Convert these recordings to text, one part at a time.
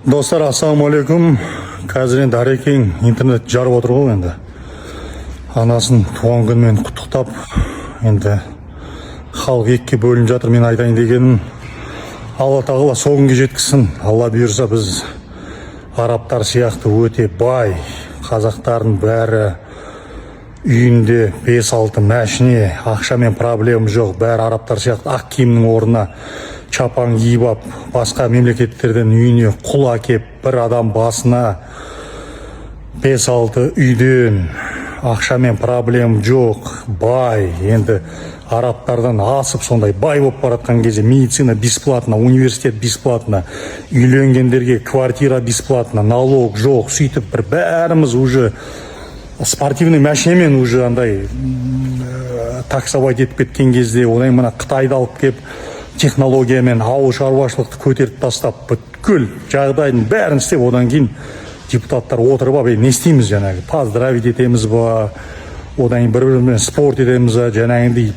Достар, ассалаумалейкум. Қазір енді Арекең интернет жарып отыр ғой енді. Анасын туған күнімен құттықтап, енді халық екіге бөлініп жатыр. Мен айтайын дегенім, Алла тағала сол күнге жеткізсін. Алла бұйырса біз арабтар сияқты өте бай, қазақтардың бәрі үйінде 5-6 мәшіне, ақшамен проблема жоқ. Бәрі арабтар сияқты ақ киімнің орнына чапан киіп ап, басқа мемлекеттерден үйіне құл әкеп, бір адам басына 5-6 үйден ақшамен проблем жоқ, бай. Енді арабтардан асып сондай бай болып баратқан кезде медицина бесплатно, университет бесплатно, үйленгендерге квартира бесплатно, налог жоқ, сөйтіп бір бәріміз уже спортивный машинемен уже андай таксовать етіп кеткен кезде, одан мына Қытайды алып кеп технологиямен ауыл шаруашылықты көтеріп тастап, бүткіл жағдайдың бәрін істеп, одан кейін депутаттар отырып алып, не істейміз жаңағы, поздравить етеміз ба, одан кейін бір-бірімен спорт етеміз ба, жаңағындай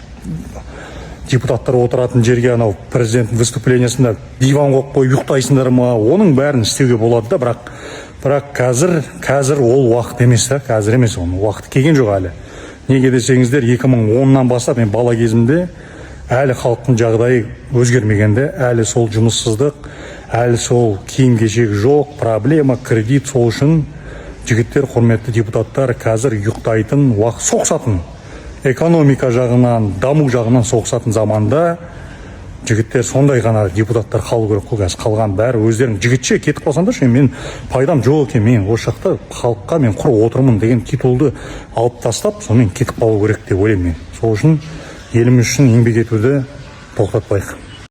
депутаттар отыратын жерге анау президенттің выступлениесінде диван қойып қойып ұйықтайсыңдар ма, оның бәрін істеуге болады да, бірақ қазір ол уақыт емес та, қазір емес, оның уақыт келген жоқ әлі. Неге десеңіздер, 2010-нан бастап мен бала кезімде әлі халықтың жағдайы өзгермегенде, әлі сол жұмыссыздық, әлі сол киім-кешек жоқ, проблема, кредит. Сол үшін жігіттер, құрметті депутаттар, қазір ұйықтайтын уақыт, соқсатын экономика жағынан, даму жағынан соқсатын заманда жігіттер сондай ғана депутаттар қалу керек қой. Қазір қалған бәрі өздерің жігітше кетіп қалсаңдаршы, мен пайдам жоқ екен, мен осы жақта халыққа мен құр отырмын деген титулды алып тастап, сонымен кетіп қалу керек деп ойлаймын мен. Сол үшін еліміз үшін еңбек етуді тоқтатпайық.